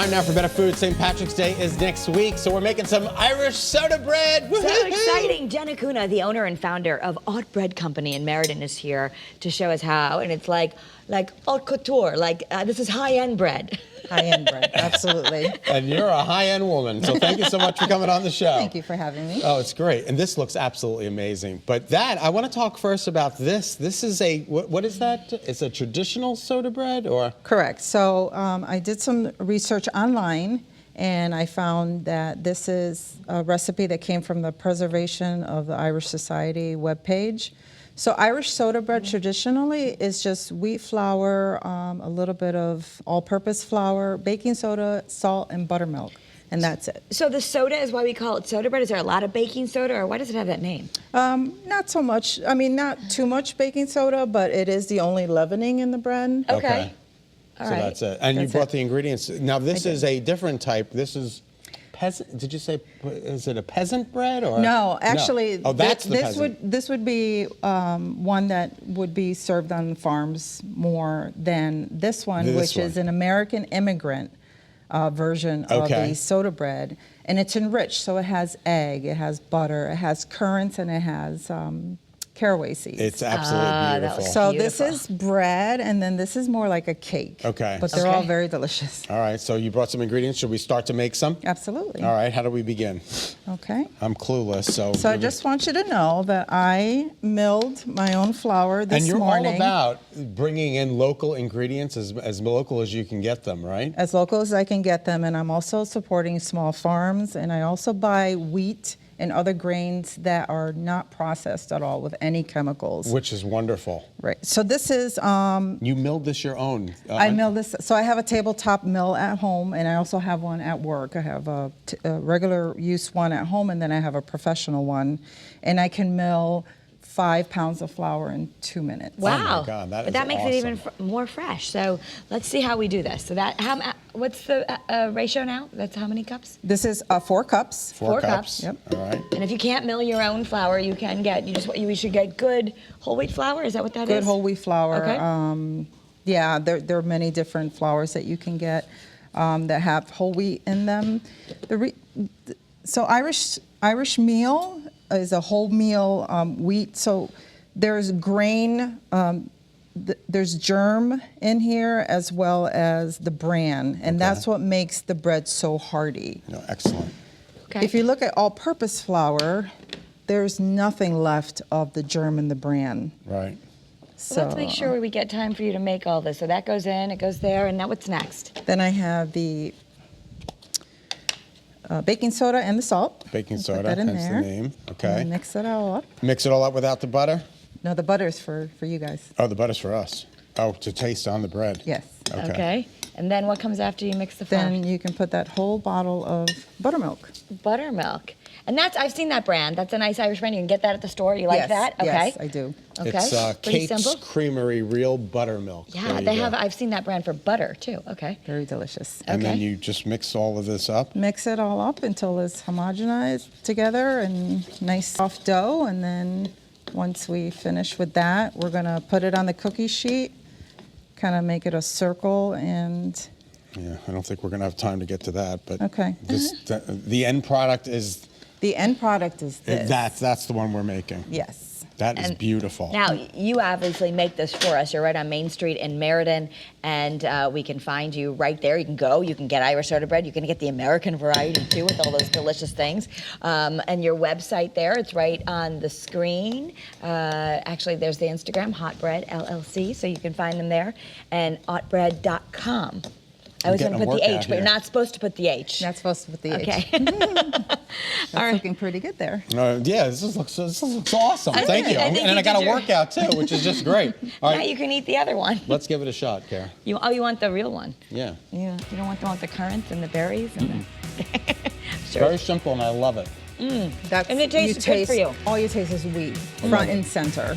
Time now for better food. St. Patrick's Day is next week, so we're making some Irish soda bread. So exciting. Jen Acuna, the owner and founder of Haute Bread Company in Meriden, is here to show us how. And it's like haute couture, this is high-end bread. High-end bread, absolutely. And you're a high-end woman, so thank you so much for coming on the show. Thank you for having me. Oh, it's great. And this looks absolutely amazing. But I want to talk first about this. This is what is that? It's a traditional soda bread, or? Correct. So I did some research online, and I found that this is a recipe that came from the Preservation of the Irish Society webpage. So Irish soda bread traditionally is just wheat flour, a little bit of all-purpose flour, baking soda, salt, and buttermilk, and that's it. So the soda is why we call it soda bread? Is there a lot of baking soda, or why does it have that name? Not so much. I mean, not too much baking soda, but it is the only leavening in the bread. Okay. So that's it. And you brought the ingredients. Now this is a different type. This is peasant. Did you say, is it a peasant bread, or? No, actually, no. Oh, that's the peasant. This would be one that would be served on farms more than this one, which is an American immigrant version of the soda bread. And it's enriched, so it has egg, it has butter, it has currants, and it has caraway seeds. It's absolutely beautiful. So this is bread, and then this is more like a cake. Okay. But they're all very delicious. All right, so you brought some ingredients. Should we start to make some? Absolutely. All right, how do we begin? Okay. I'm clueless, so. So I just want you to know that I milled my own flour this morning. And you're all about bringing in local ingredients, as local as you can get them, right? As local as I can get them, and I'm also supporting small farms, and I also buy wheat and other grains that are not processed at all with any chemicals. Which is wonderful. Right. So this is... you milled this your own? I milled this. So I have a tabletop mill at home, and I also have one at work. I have a regular use one at home, and then I have a professional one. And I can mill 5 pounds of flour in 2 minutes. Wow. Oh my God, that is that makes awesome. it even more fresh. So let's see how we do this. So what's the ratio now? That's how many cups? This is 4 cups. 4 cups. Yep. All right. And if you can't mill your own flour, you can get, you should get good whole wheat flour. Is that what that is? Good whole wheat flour. Okay. Yeah, there are many different flours that you can get that have whole wheat in them. So Irish meal is a whole meal wheat. So there's grain, there's germ in here, as well as the bran, and that's what makes the bread so hearty. No, excellent. Okay. If you look at all-purpose flour, there's nothing left of the germ and the bran. Right. So let's make sure we get time for you to make all this. So that goes in, it goes there, and now what's next? Then I have the baking soda and the salt. Baking Put soda, that in hence there. the name. Okay. And mix it all up. Mix it all up without the butter? No, the butter's for you guys. Oh, the butter's for us. Oh, to taste on the bread. Yes. Okay. And then what comes after you mix the flour? Then you can put that whole bottle of buttermilk. Buttermilk. And I've seen that brand. That's a nice Irish brand. You can get that at the store. You like that? Okay. Yes, I do. Okay. It's Pretty Kate's simple. Creamery Real Buttermilk. Yeah, they have. I've seen that brand for butter too. Okay. Very delicious. And then Okay. you just mix all of this up? Mix it all up until it's homogenized together and nice soft dough. And then once we finish with that, we're going to put it on the cookie sheet, kind of make it a circle, and... Yeah, I don't think we're going to have time to get to that, but Okay. The end product is... The end product is this. That's the one we're making. Yes. That is beautiful. Now, you obviously make this for us. You're right on Main Street in Meriden, and we can find you right there. You can go. You can get Irish soda bread. You can get the American variety, too, with all those delicious things. And your website there, it's right on the screen. Actually, there's the Instagram, Haute Bread LLC, so you can find them there, and hautebread.com. I was going to put the H, but you're not supposed to put the H. Not supposed to put the H. Okay. That's looking pretty good there. Yeah, this looks awesome. Thank you. And I got a workout, too, which is just great. All right. Now you can eat the other one. Let's give it a shot, Kara. You want the real one? Yeah. Yeah. You don't want the one with the currants and the berries? And Sure. Very simple, and I love it. That's, And it tastes good for you. All you taste is wheat, front and center.